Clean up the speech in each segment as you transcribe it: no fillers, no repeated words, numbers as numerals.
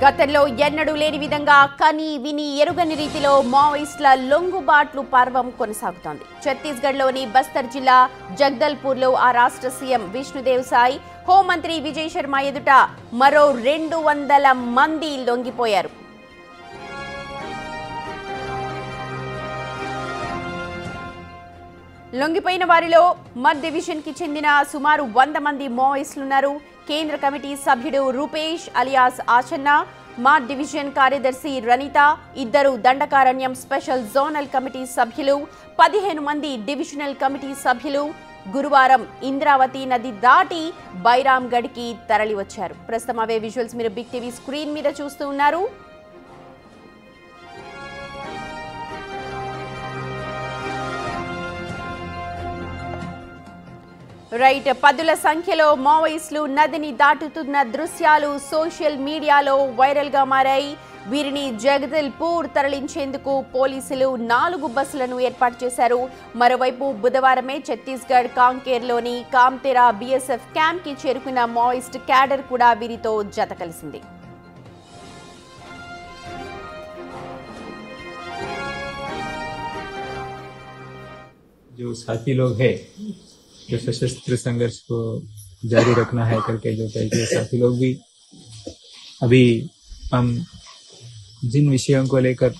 గతంలో ఎన్నడూ లేని విధంగా కని విని ఎరుగని రీతిలో మావోయిస్టుల లొంగుబాట్లు పర్వం కొనసాగుతోంది. ఛత్తీస్గఢ్లోని బస్తర్ జిల్లా జగదల్పూర్లో ఆ రాష్ట్ర సీఎం విష్ణుదేవ్ సాయ్, హోంమంత్రి విజయ్ శర్మ ఎదుట మరో 200 మంది లొంగిపోయారు. లొంగిపోయిన వారిలో మధ్య డివిజన్ కి చెందిన సుమారు 100 మంది మావోయిస్టులున్నారు. కేంద్ర కమిటీ సభ్యుడు రూపేష్ అలియాస్ ఆచన్న, మధ్య డివిజన్ కార్యదర్శి రనిత, 2 దండకారణ్యం స్పెషల్ జోనల్ కమిటీ సభ్యులు, 15 మంది డివిజనల్ కమిటీ సభ్యులు గురువారం ఇంద్రావతి నది దాటి బైరామ్గఢ్ కి తరలివచ్చారు. ప్రస్తుతం అవే విజువల్స్ మీరు బిగ్ టీవీ స్క్రీన్ మీద చూస్తూ ఉన్నారు. రైట్, పదుల సంఖ్యలో మావోయిస్టులు నదిని దాటుతున్న దృశ్యాలు సోషల్ మీడియాలో వైరల్ గా మారాయి. వీరిని జగదల్పూర్ తరలించేందుకు పోలీసులు 4 బస్సులను ఏర్పాటు చేశారు. మరోవైపు బుధవారమే ఛత్తీస్గఢ్ కాంకేర్లోని కామ్తెరా బీఎస్ఎఫ్ క్యాంప్ కి చేరుకున్న మావోయిస్ట్ క్యాడర్ కూడా వీరితో జత కలిసింది. जो साथी लोग है जो सशस्त्र संघर्ष को जारी रखना है करके जो कहते हैं, साथी लोग भी अभी हम जिन विषयों को लेकर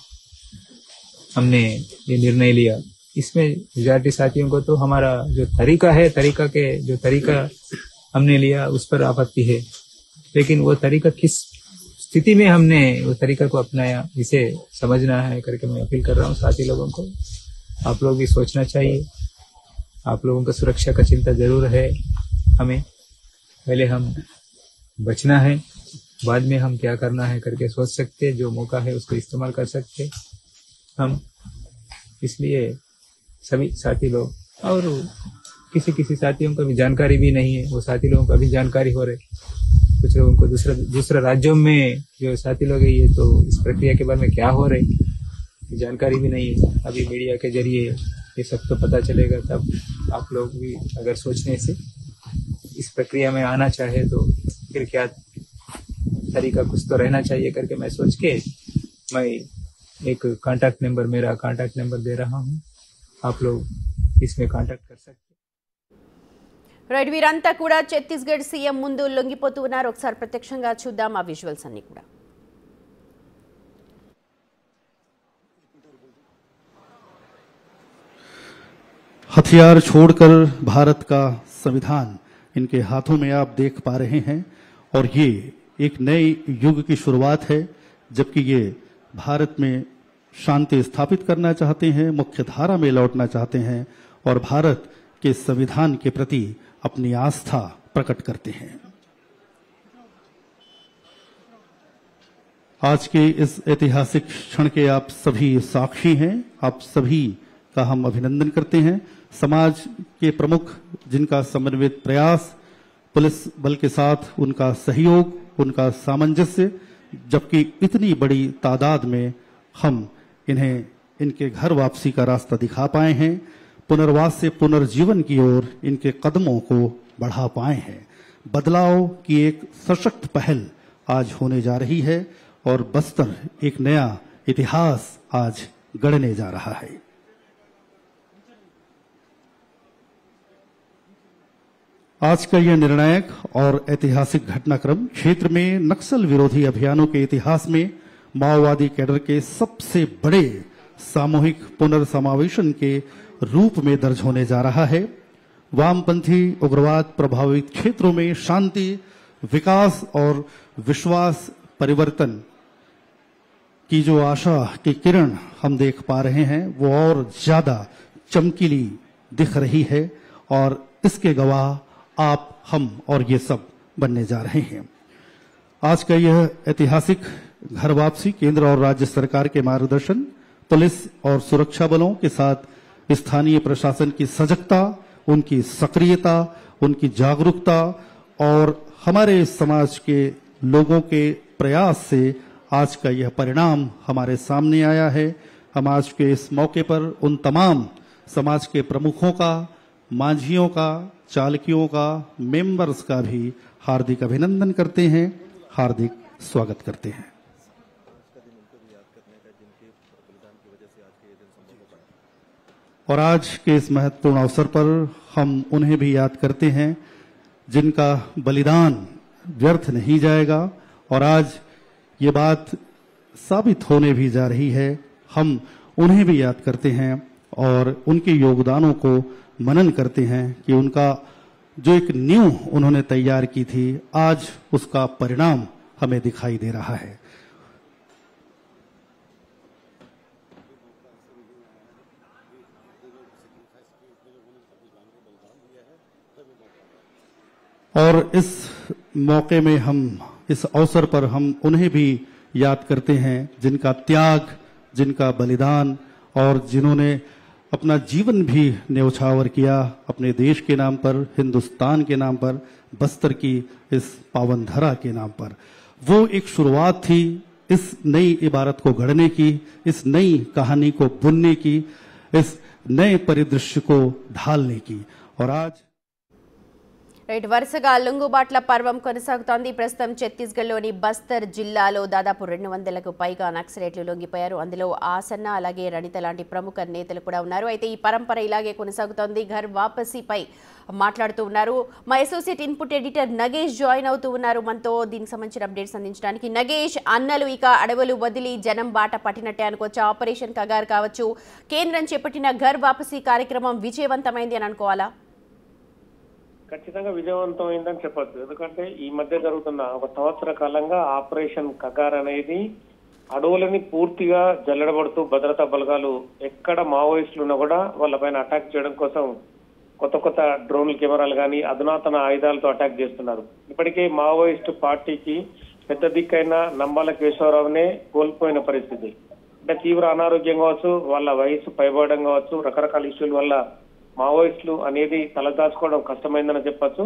हमने ये निर्णय लिया, इसमें मेजॉरिटी साथियों को तो हमारा जो तरीका हमने लिया उस पर आपत्ति है, लेकिन वो तरीका किस स्थिति में हमने वो तरीका को अपनाया इसे समझना है करके मैं अपील कर रहा हूँ साथी लोगों को। आप लोग भी सोचना चाहिए, आप लोगों का सुरक्षा का चिंता जरूर है। हमें पहले हम बचना है, बाद में हम क्या करना है करके सोच सकते, जो मौका है उसको इस्तेमाल कर सकते हम। इसलिए सभी साथी लोग, और किसी साथियों को भी जानकारी भी नहीं है, वो साथी लोगों को भी जानकारी हो रहे, कुछ लोगों को दूसरा राज्यों में जो साथी लोग है ये तो इस प्रक्रिया के बारे में क्या हो रहे जानकारी भी नहीं है। अभी मीडिया के जरिए ये सब तो पता चलेगा, तब आप लोग भी अगर सोचने से इस प्रक्रिया में आना चाहे तो फिर क्या तरीका कुछ तो रहना चाहिए करके मैं सोच के मैं एक मेरा कांटेक्ट नंबर दे रहा हूँ, आप लोग इसमें कांटेक्ट कर सकते। రైట్, వీరంతా కూడా ఛత్తీస్గఢ్ సీఎం ముందు లొంగిపోతూ ఉన్నారు. ఒకసారి ప్రత్యక్షంగా చూద్దాం ఆ విజువల్స్ అన్ని కూడా. हथियार छोड़कर भारत का संविधान इनके हाथों में आप देख पा रहे हैं, और ये एक नए युग की शुरुआत है, जबकि ये भारत में शांति स्थापित करना चाहते हैं, मुख्य धारा में लौटना चाहते हैं और भारत के संविधान के प्रति अपनी आस्था प्रकट करते हैं। आज के इस ऐतिहासिक क्षण के आप सभी साक्षी हैं, आप सभी का हम अभिनंदन करते हैं। समाज के प्रमुख जिनका समन्वित प्रयास, पुलिस बल के साथ उनका सहयोग, उनका सामंजस्य, जबकि इतनी बड़ी तादाद में हम इन्हें इनके घर वापसी का रास्ता दिखा पाए हैं, पुनर्वास से पुनर्जीवन की ओर इनके कदमों को बढ़ा पाए हैं। बदलाव की एक सशक्त पहल आज होने जा रही है और बस्तर एक नया इतिहास आज गढ़ने जा रहा है। आज का यह निर्णायक और ऐतिहासिक घटनाक्रम क्षेत्र में नक्सल विरोधी अभियानों के इतिहास में माओवादी कैडर के सबसे बड़े सामूहिक पुनर्समावेशन के रूप में दर्ज होने जा रहा है। वामपंथी उग्रवाद प्रभावित क्षेत्रों में शांति, विकास और विश्वास परिवर्तन की जो आशा की किरण हम देख पा रहे हैं वो और ज्यादा चमकीली दिख रही है, और इसके गवाह आप, हम और ये सब बनने जा रहे हैं। आज का यह ऐतिहासिक घर वापसी केंद्र और राज्य सरकार के मार्गदर्शन, पुलिस और सुरक्षा बलों के साथ स्थानीय प्रशासन की सजगता, उनकी सक्रियता, उनकी जागरूकता और हमारे समाज के लोगों के प्रयास से आज का यह परिणाम हमारे सामने आया है। हम आज के इस मौके पर उन तमाम समाज के प्रमुखों का, मांझियों का, चालकियों का, मेंबर्स का भी हार्दिक अभिनंदन करते हैं, हार्दिक स्वागत करते हैं। और आज के इस महत्वपूर्ण अवसर पर हम उन्हें भी याद करते हैं जिनका बलिदान व्यर्थ नहीं जाएगा, और आज ये बात साबित होने भी जा रही है। हम उन्हें भी याद करते हैं और उनके योगदानों को मनन करते हैं कि उनका जो एक नींव उन्होंने तैयार की थी, आज उसका परिणाम हमें दिखाई दे रहा है। और इस मौके में इस अवसर पर हम उन्हें भी याद करते हैं जिनका त्याग, जिनका बलिदान और जिन्होंने अपना जीवन भी न्यौछावर किया अपने देश के नाम पर, हिंदुस्तान के नाम पर, बस्तर की इस पावन धरा के नाम पर। वो एक शुरुआत थी इस नई इबारत को गढ़ने की, इस नई कहानी को बुनने की, इस नए परिदृश्य को ढालने की। और आज రైట్, వరుసగా లొంగుబాట్ల పర్వం కొనసాగుతోంది. ప్రస్తుతం ఛత్తీస్గఢ్లోని బస్తర్ జిల్లాలో దాదాపు 200లకు పైగా నక్సలైట్లు లొంగిపోయారు. అందులో ఆసన్న అలాగే రణిత లాంటి ప్రముఖ నేతలు కూడా ఉన్నారు. అయితే ఈ పరంపర ఇలాగే కొనసాగుతోంది. ఘర్ వాపసీపై మాట్లాడుతూ ఉన్నారు మా associate input editor Nagesh join అవుతూ ఉన్నారు మనతో. దీనికి సంబంధించిన అప్డేట్స్ అందించడానికి నగేష్, అన్నలు ఇక అడవులు వదిలి జనం బాట పట్టినట్టే అనుకోవచ్చు. ఆపరేషన్ కగార్ కావచ్చు, కేంద్రం చేపట్టిన ఘర్ వాపసీ కార్యక్రమం విజయవంతమైంది అని అనుకోవాలా? ఖచ్చితంగా విజయవంతమైందని చెప్పొచ్చు. ఎందుకంటే ఈ మధ్య జరుగుతున్న ఒక సంవత్సర కాలంగా ఆపరేషన్ కగార్ అనేది అడవులని పూర్తిగా జల్లెడబడుతూ భద్రతా బలగాలు ఎక్కడ మావోయిస్టులు ఉన్నా కూడా వాళ్ళపైన అటాక్ చేయడం కోసం కొత్త కొత్త డ్రోన్ కెమెరాలు కానీ అధునాతన ఆయుధాలతో అటాక్ చేస్తున్నారు. ఇప్పటికే మావోయిస్టు పార్టీకి పెద్ద దిక్కైన నంబాల కేశవరావునే కోల్పోయిన పరిస్థితి. అంటే తీవ్ర అనారోగ్యం కావచ్చు, వాళ్ళ వయసు పైబడడం కావచ్చు, రకరకాల ఇష్యూల వల్ల మావోయిస్టులు అనేది తలదాచుకోవడం కష్టమైందని చెప్పొచ్చు.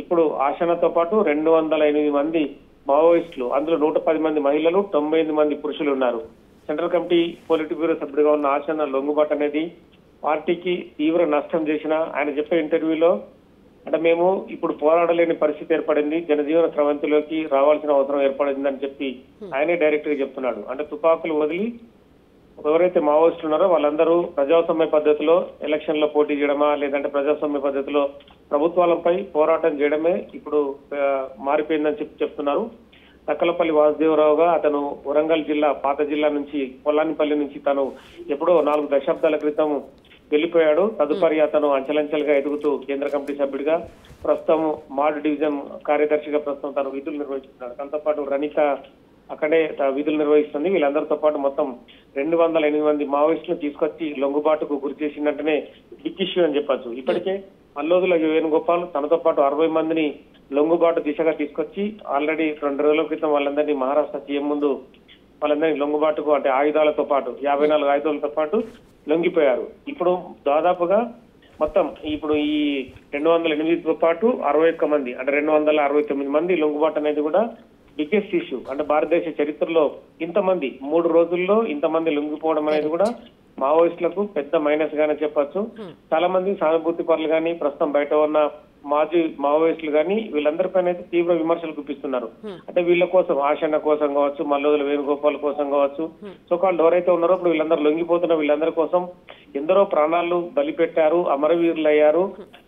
ఇప్పుడు ఆశనతో పాటు 208 మంది మావోయిస్టులు, అందులో 110 మంది మహిళలు, 98 మంది పురుషులు ఉన్నారు. సెంట్రల్ కమిటీ పొలిట్ బ్యూరో సభ్యుడిగా ఉన్న ఆశన లొంగుబాటు అనేది పార్టీకి తీవ్ర నష్టం చేసిన ఆయన చెప్పే ఇంటర్వ్యూలో, అంటే మేము ఇప్పుడు పోరాడలేని పరిస్థితి ఏర్పడింది, జనజీవన స్రవంతిలోకి రావాల్సిన అవసరం ఏర్పడిందని చెప్పి ఆయనే డైరెక్ట్ గా చెప్తున్నాడు. అంటే తుపాకులు వదిలి ఎవరైతే మావోయిస్టులు ఉన్నారో వాళ్ళందరూ ప్రజాస్వామ్య పద్ధతిలో ఎలక్షన్ లో పోటీ చేయడమా, లేదంటే ప్రజాస్వామ్య పద్ధతిలో ప్రభుత్వాలపై పోరాటం చేయడమే ఇప్పుడు మారిపోయిందని చెప్తున్నారు. తక్కలపల్లి వాసుదేవరావుగా అతను వరంగల్ జిల్లా పాత జిల్లా నుంచి పొల్లానిపల్లి నుంచి తను ఎప్పుడో 4 దశాబ్దాల క్రితం వెళ్లిపోయాడు. తదుపరి అతను అంచెలంచెలుగా ఎదుగుతూ కేంద్ర కమిటీ సభ్యుడిగా, ప్రస్తుతం మాడ్ డివిజన్ కార్యదర్శిగా ప్రస్తుతం తను విధులు నిర్వహిస్తున్నాడు. తనతో పాటు రణిత అక్కడే విధులు నిర్వహిస్తుంది. వీళ్ళందరితో పాటు మొత్తం 208 మంది మావోయిస్టులు తీసుకొచ్చి లొంగుబాటుకు గురి చేసినట్టునే బిగ్ ఇష్యూ అని చెప్పొచ్చు. ఇప్పటికే మల్లోదుల వేణుగోపాల్ తనతో పాటు 60 మందిని లొంగుబాటు దిశగా తీసుకొచ్చి ఆల్రెడీ 2 రోజుల క్రితం వాళ్ళందరినీ మహారాష్ట్ర సీఎం ముందు వాళ్ళందరినీ లొంగుబాటుకు, అంటే ఆయుధాలతో పాటు 54 ఆయుధాలతో పాటు లొంగిపోయారు. ఇప్పుడు దాదాపుగా మొత్తం ఇప్పుడు ఈ 208తో పాటు 61 మంది, అంటే 269 మంది లొంగుబాటు అనేది కూడా బిగ్గెస్ట్ ఇష్యూ. అంటే భారతదేశ చరిత్రలో ఇంతమంది 3 రోజుల్లో ఇంతమంది లొంగిపోవడం అనేది కూడా మావోయిస్టులకు పెద్ద మైనస్ గానే చెప్పొచ్చు. చాలా మంది సానుభూతి పరులు కానీ, ప్రస్తుతం బయట ఉన్న మాజీ మావోయిస్టులు కానీ వీళ్ళందరిపైన అయితే తీవ్ర విమర్శలు గుప్పిస్తున్నారు. అంటే వీళ్ళ కోసం, ఆశన్న కోసం కావచ్చు, మల్లోదుల వేణుగోపాల్ కోసం కావచ్చు, సో కాళ్ళు ఎవరైతే ఉన్నారో ఇప్పుడు వీళ్ళందరూ లొంగిపోతున్న వీళ్ళందరి కోసం ఎందరో ప్రాణాలు బలిపెట్టారు, అమరవీరులు అయ్యారు.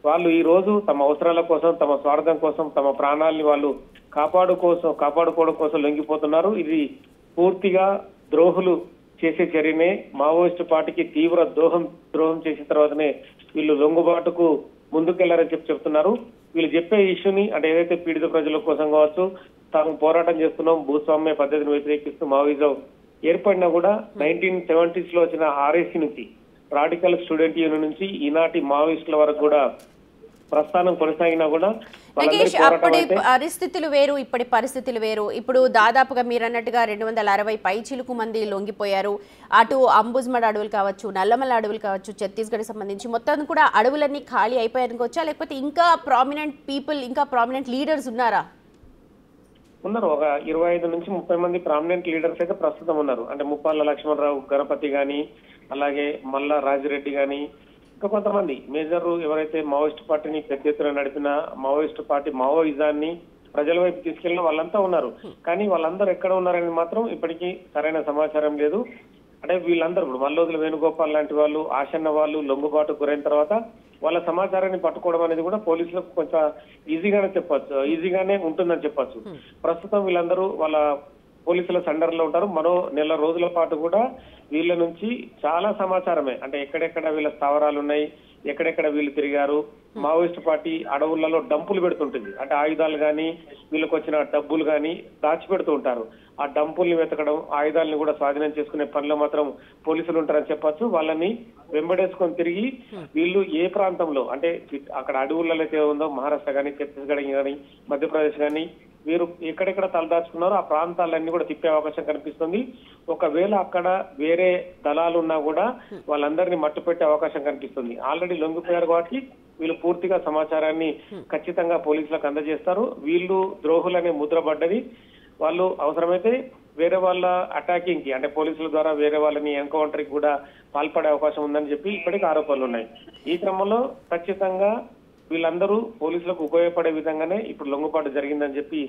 వాళ్ళు ఈ రోజు తమ అవసరాల కోసం, తమ స్వార్థం కోసం, తమ ప్రాణాలని వాళ్ళు కాపాడుకోవడం కోసం లొంగిపోతున్నారు. ఇది పూర్తిగా ద్రోహులు చేసే చర్యనే. మావోయిస్టు పార్టీకి తీవ్ర ద్రోహం చేసిన తర్వాతనే వీళ్ళు లొంగుబాటుకు ముందుకెళ్లారని చెప్తున్నారు. వీళ్ళు చెప్పే ఇష్యూని, అంటే ఏదైతే పీడిత ప్రజల కోసం కావచ్చు, తాము పోరాటం చేస్తున్నాం, భూస్వామ్య పద్ధతిని వ్యతిరేకిస్తూ మావోయిజం ఏర్పడినా కూడా 1970s లో వచ్చిన ఆర్ఎస్సీ నుంచి, రాడికల్ స్టూడెంట్ యూనియన్ నుంచి ఈనాటి మావోయిస్టుల వరకు కూడా ప్రస్థానం కొనసాగినా కూడా అప్పటి పరిస్థితులు వేరు, ఇప్పటి పరిస్థితులు వేరు. ఇప్పుడు దాదాపుగా మీరు అన్నట్టుగా 260 పైచిలుకు మంది లొంగిపోయారు. అటు అంబుజ్మడ్ అడవులు కావచ్చు, నల్లమల అడవులు కావచ్చు, ఛత్తీస్గఢ్ సంబంధించి మొత్తం కూడా అడవులన్నీ ఖాళీ అయిపోయానుకోవచ్చా, లేకపోతే ఇంకా ప్రామినెంట్ పీపుల్, ఇంకా ప్రామినెంట్ లీడర్స్ ఉన్నారా? ఉన్నారు. ఒక 25 నుంచి 30 మంది ప్రామినెంట్ లీడర్స్ అయితే ప్రస్తుతం ఉన్నారు. అంటే ముప్పాళ్ళ లక్ష్మణరావు గణపతి గాని, అలాగే మల్లా రాజిరెడ్డి గాని, ఇంకా కొంతమంది మేజర్ ఎవరైతే మావోయిస్ట్ పార్టీని పెద్ద ఎత్తున నడిపిన, మావోయిస్ట్ పార్టీ మావోయిజాన్ని ప్రజల వైపు తీసుకెళ్లిన వాళ్ళంతా ఉన్నారు. కానీ వాళ్ళందరూ ఎక్కడ ఉన్నారని మాత్రం ఇప్పటికీ సరైన సమాచారం లేదు. అంటే వీళ్ళందరూ ఇప్పుడు మల్లోదుల వేణుగోపాల్ లాంటి వాళ్ళు, ఆశన్న వాళ్ళు లొంగుబాటు గురైన తర్వాత వాళ్ళ సమాచారాన్ని పట్టుకోవడం అనేది కూడా పోలీసులకు కొంచెం ఈజీగానే ఉంటుందని చెప్పొచ్చు. ప్రస్తుతం వీళ్ళందరూ వాళ్ళ పోలీసుల సండర్లో ఉంటారు. మరో నెల రోజుల పాటు కూడా వీళ్ళ నుంచి చాలా సమాచారమే, అంటే ఎక్కడెక్కడ వీళ్ళ స్థావరాలు ఉన్నాయి, ఎక్కడెక్కడ వీళ్ళు తిరిగారు, మావోయిస్ట్ పార్టీ అడవులలో డంపులు పెడుతుంటుంది, అంటే ఆయుధాలు కానీ వీళ్ళకి వచ్చిన డబ్బులు కానీ దాచిపెడుతూ ఉంటారు. ఆ డంపుల్ని వెతకడం, ఆయుధాలను కూడా స్వాధీనం చేసుకునే పనిలో మాత్రం పోలీసులు ఉంటారని చెప్పొచ్చు. వాళ్ళని వెంబడేసుకొని తిరిగి వీళ్ళు ఏ ప్రాంతంలో, అంటే అక్కడ అడవులలో అయితే ఉందో మహారాష్ట్ర కానీ, ఛత్తీస్గఢ్ కానీ, మధ్యప్రదేశ్ కానీ, వీరు ఎక్కడెక్కడ తలదాచుకున్నారో ఆ ప్రాంతాలన్నీ కూడా తిప్పే అవకాశం కనిపిస్తుంది. ఒకవేళ అక్కడ వేరే దళాలు ఉన్నా కూడా వాళ్ళందరినీ మట్టుపెట్టే అవకాశం కనిపిస్తుంది. ఆల్రెడీ లొంగిపోయారు కాబట్టి వీళ్ళు పూర్తిగా సమాచారాన్ని ఖచ్చితంగా పోలీసులకు అందజేస్తారు. వీళ్ళు ద్రోహులనే ముద్ర పడ్డది. వాళ్ళు అవసరమైతే వేరే వాళ్ళ అటాకింగ్ కి, అంటే పోలీసుల ద్వారా వేరే వాళ్ళని ఎన్కౌంటర్ కి కూడా పాల్పడే అవకాశం ఉందని చెప్పి ఇప్పటికీ ఆరోపణలు ఉన్నాయి. ఈ క్రమంలో ఖచ్చితంగా వీళ్ళందరూ పోలీసులకు ఉపయోగపడే విధంగానే ఇప్పుడు లొంగుబాటు జరిగిందని చెప్పి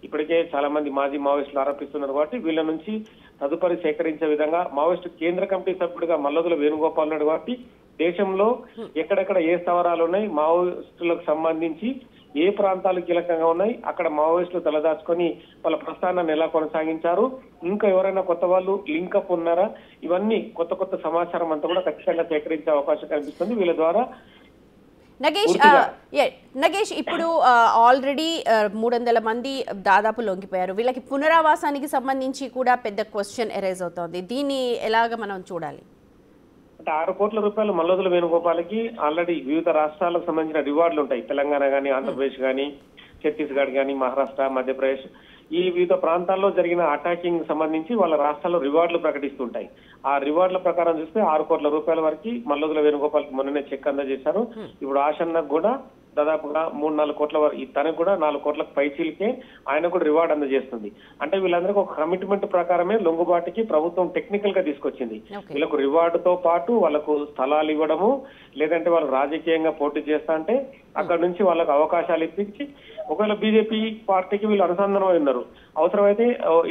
ఇప్పటికే చాలా మంది మాజీ మావోయిస్టులు ఆరోపిస్తున్నారు. కాబట్టి వీళ్ళ నుంచి తదుపరి సేకరించే విధంగా మావోయిస్టు కేంద్ర కమిటీ సభ్యుడిగా మల్లోదుల వేణుగోపాల్ ఉన్నాడు. కాబట్టి దేశంలో ఎక్కడెక్కడ ఏ స్థావరాలు ఉన్నాయి, మావోయిస్టులకు సంబంధించి ఏ ప్రాంతాలు కీలకంగా ఉన్నాయి, అక్కడ మావోయిస్టులు తలదాచుకొని వాళ్ళ ప్రస్థానాన్ని ఎలా కొనసాగించారు, ఇంకా ఎవరైనా కొత్త వాళ్ళు లింకప్ ఉన్నారా, ఇవన్నీ కొత్త సమాచారం అంతా కూడా ఖచ్చితంగా సేకరించే అవకాశం కనిపిస్తుంది వీళ్ళ ద్వారా. నగేష్, ఇప్పుడు ఆల్రెడీ 300 మంది దాదాపు లొంగిపోయారు. వీళ్ళకి పునరావాసానికి సంబంధించి కూడా పెద్ద క్వశ్చన్ ఎరైజ్ అవుతోంది. దీన్ని ఎలాగ మనం చూడాలి? అంటే 6 కోట్ల రూపాయలు మల్లోదుల వేణుగోపాల్కి ఆల్రెడీ వివిధ రాష్ట్రాలకు సంబంధించిన రివార్డులు ఉంటాయి. తెలంగాణ కానీ, ఆంధ్రప్రదేశ్ కానీ, ఛత్తీస్గఢ్ కానీ, మహారాష్ట్ర, మధ్యప్రదేశ్, ఈ వివిధ ప్రాంతాల్లో జరిగిన అటాకింగ్ సంబంధించి వాళ్ళ రాష్ట్రాల్లో రివార్డులు ప్రకటిస్తుంటాయి. ఆ రివార్డుల ప్రకారం చూస్తే 6 కోట్ల రూపాయల వరకు మల్లోదుల వేణుగోపాల్కి మొన్ననే చెక్ అందజేశారు. ఇప్పుడు ఆశన్నకు కూడా దాదాపుగా 3-4 కోట్ల వరకు, తనకు కూడా 4 కోట్లకు పైచీలకే ఆయన కూడా రివార్డ్ అందజేస్తుంది. అంటే వీళ్ళందరికీ ఒక కమిట్మెంట్ ప్రకారమే లొంగుబాటుకి ప్రభుత్వం టెక్నికల్ గా తీసుకొచ్చింది. వీళ్ళకు రివార్డుతో పాటు వాళ్ళకు స్థలాలు ఇవ్వడము, లేదంటే వాళ్ళు రాజకీయంగా పోటీ చేస్తా అంటే అక్కడ నుంచి వాళ్ళకు అవకాశాలు ఇప్పించి, ఒకవేళ బీజేపీ పార్టీకి వీళ్ళు అనుసంధానం ఉన్నారు, అవసరమైతే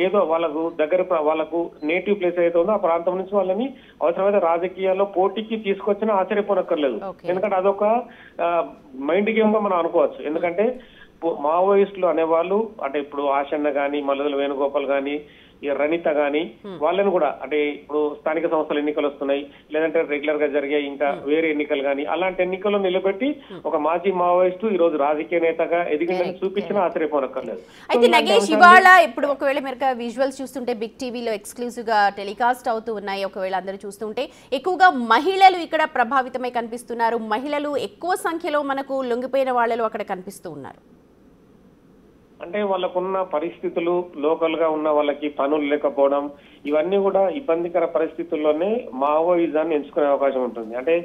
ఏదో వాళ్ళకు దగ్గర వాళ్ళకు నేటివ్ ప్లేస్ అయితే ఉందో ఆ ప్రాంతం నుంచి వాళ్ళని అవసరమైతే రాజకీయాల్లో పోటీకి తీసుకొచ్చినా ఆశ్చర్యపోనక్కర్లేదు. ఎందుకంటే అదొక మైండ్ గేమ్ గా మనం అనుకోవచ్చు. ఎందుకంటే మావోయిస్టులు అనేవాళ్ళు, అంటే ఇప్పుడు ఆశన్న గాని, మల్లోదుల వేణుగోపాల్ గాని, ఈ రనిత గాని, వాళ్ళని కూడా, అంటే ఇప్పుడు స్థానిక సంస్థల ఎన్నికలు వస్తున్నాయి, లేదంటే రెగ్యులర్ గా జరిగే ఇంకా వేరే ఎన్నికలు గాని, అలాంటి ఎన్నికల్లో నిలబెట్టి ఒక మాజీ మావోయిస్టు ఈ రోజు రాజకీయ నేతగా ఎదిగిందని చూపించినా ఆశ్చర్యపోనక్కర్లేదు. అయితే నగేష్, ఇవాళ ఇప్పుడు ఒకవేళ మీరు విజువల్స్ చూస్తుంటే బిగ్ టీవీలో ఎక్స్క్లూజివ్ గా టెలికాస్ట్ అవుతూ ఉన్నాయి. ఒకవేళ అందరూ చూస్తుంటే ఎక్కువగా మహిళలు ఇక్కడ ప్రభావితమై కనిపిస్తున్నారు. మహిళలు ఎక్కువ సంఖ్యలో మనకు లొంగిపోయిన వాళ్ళలో అక్కడ కనిపిస్తూ ఉన్నారు. అంటే వాళ్ళకున్న పరిస్థితులు, లోకల్ గా ఉన్న వాళ్ళకి పనులు లేకపోవడం, ఇవన్నీ కూడా ఇబ్బందికర పరిస్థితుల్లోనే మావోయిజాన్ని ఎంచుకునే అవకాశం ఉంటుంది. అంటే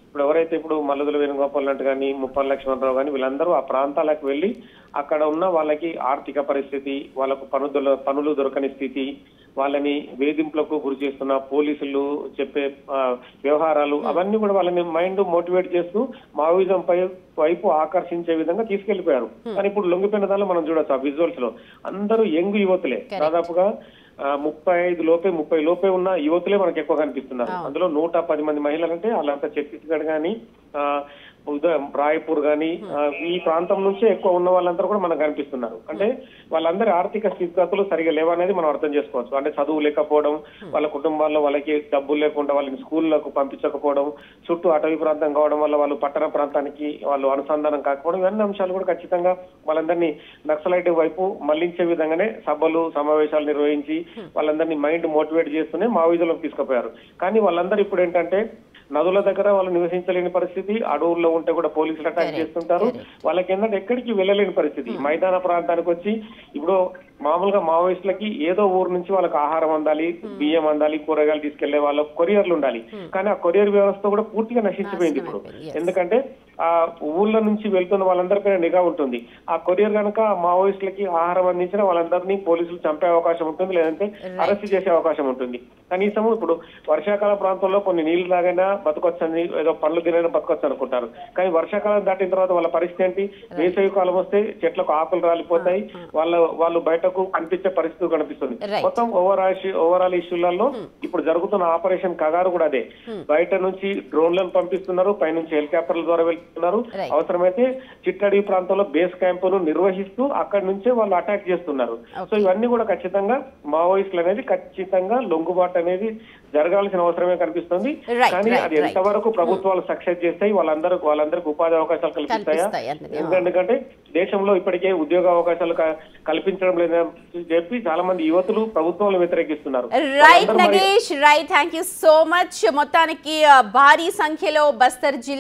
ఇప్పుడు ఎవరైతే ఇప్పుడు మల్లోదుల వేణుగోపాల్ లాంటి కానీ, ముప్పల్ లక్ష్మణరావు కానీ, వీళ్ళందరూ ఆ ప్రాంతాలకు వెళ్లి అక్కడ ఉన్న వాళ్ళకి ఆర్థిక పరిస్థితి, వాళ్ళకు పనులు దొరకని స్థితి, వాళ్ళని వేధింపులకు గురి చేస్తున్న పోలీసులు చెప్పే వ్యవహారాలు, అవన్నీ కూడా వాళ్ళని మైండ్ మోటివేట్ చేస్తూ మావోయిజం వైపు ఆకర్షించే విధంగా తీసుకెళ్లిపోయారు. కానీ ఇప్పుడు లొంగిపోయిన దానిలో మనం చూడొచ్చు ఆ విజువల్స్ లో అందరూ యంగ్ యువతులే, దాదాపుగా 30 లోపే ఉన్న యువతులే మనకు ఎక్కువ కనిపిస్తున్నారు. అందులో 110 మంది మహిళలు, అంటే వాళ్ళంతా ఛత్తీస్గఢ్ కానీ, రాయ్పూర్ గాని, ఈ ప్రాంతం నుంచే ఎక్కువ ఉన్న వాళ్ళందరూ కూడా మనకు కనిపిస్తున్నారు. అంటే వాళ్ళందరి ఆర్థిక స్థితిగతులు సరిగా లేవనేది మనం అర్థం చేసుకోవచ్చు. అంటే చదువు లేకపోవడం, వాళ్ళ కుటుంబాల్లో వాళ్ళకి డబ్బులు లేకుండా వాళ్ళని స్కూళ్లకు పంపించకపోవడం, చుట్టూ అటవీ ప్రాంతం కావడం వల్ల వాళ్ళు పట్టణ ప్రాంతానికి వాళ్ళు అనుసంధానం కాకపోవడం, ఇవన్నీ అంశాలు కూడా ఖచ్చితంగా వాళ్ళందరినీ నక్సలైట్ వైపు మళ్లించే విధంగానే సభలు, సమావేశాలు నిర్వహించి వాళ్ళందరినీ మైండ్ మోటివేట్ చేస్తూనే మావోయిజంలోకి తీసుకుపోయారు. కానీ వాళ్ళందరూ ఇప్పుడు ఏంటంటే నదుల దగ్గర వాళ్ళు నివసించలేని పరిస్థితి, అడవుల్లో ఉంటే కూడా పోలీసులు అటాక్ చేస్తుంటారు. వాళ్ళకి ఏంటంటే ఎక్కడికి వెళ్ళలేని పరిస్థితి. మైదాన ప్రాంతానికి వచ్చి ఇప్పుడు మామూలుగా మావోయిస్టులకి ఏదో ఊరు నుంచి వాళ్ళకి ఆహారం అందాలి, బియ్యం అందాలి, కూరగాయలు తీసుకెళ్లే వాళ్ళకు కొరియర్లు ఉండాలి. కానీ ఆ కొరియర్ వ్యవస్థ కూడా పూర్తిగా నశించిపోయింది ఇప్పుడు. ఎందుకంటే ఆ ఊళ్ళ నుంచి వెళ్తున్న వాళ్ళందరిపైన నిఘా ఉంటుంది. ఆ కొరియర్ కనుక మావోయిస్టులకి ఆహారం అందించిన వాళ్ళందరినీ పోలీసులు చంపే అవకాశం ఉంటుంది, లేదంటే అరెస్ట్ చేసే అవకాశం ఉంటుంది. కనీసం ఇప్పుడు వర్షాకాల ప్రాంతంలో కొన్ని నీళ్లు తాగైనా బతకొచ్చని, ఏదో పండ్లు తినైనా బతకొచ్చు అనుకుంటారు. కానీ వర్షాకాలం దాటిన తర్వాత వాళ్ళ పరిస్థితి ఏంటి? వేసవి కాలం వస్తే చెట్లకు ఆకులు రాలిపోతాయి, వాళ్ళు బయటకు కనిపించే పరిస్థితి కనిపిస్తుంది. మొత్తం ఓవరాల్ ఇష్యూలలో ఇప్పుడు జరుగుతున్న ఆపరేషన్ కగారు కూడా అదే. బయట నుంచి డ్రోన్లను పంపిస్తున్నారు, పైనుంచి హెలికాప్టర్ల ద్వారా వెళ్తున్నారు. అవసరమైతే చిట్టడవి ప్రాంతంలో బేస్ క్యాంపును నిర్వహిస్తూ అక్కడి నుంచే వాళ్ళు అటాక్ చేస్తున్నారు. సో ఇవన్నీ కూడా ఖచ్చితంగా మావోయిస్టులు అనేది ఖచ్చితంగా లొంగుబాటు అనేది జరగాల్సిన అవసరమే కనిపిస్తుంది. కానీ అది ఎంతవరకు ప్రభుత్వాలు సక్సెస్ చేస్తాయి, వాళ్ళందరికీ ఉపాధి అవకాశాలు కల్పిస్తాయా? ఎందుకంటే దేశంలో ఇప్పటికే ఉద్యోగ అవకాశాలు కల్పించడం లేదని చెప్పి చాలా మంది యువతులు ప్రభుత్వాలను వ్యతిరేకిస్తున్నారు. Right Nagesh, right, thank you so much. మొత్తానికి భారీ సంఖ్యలో బస్తర్ జిల్లా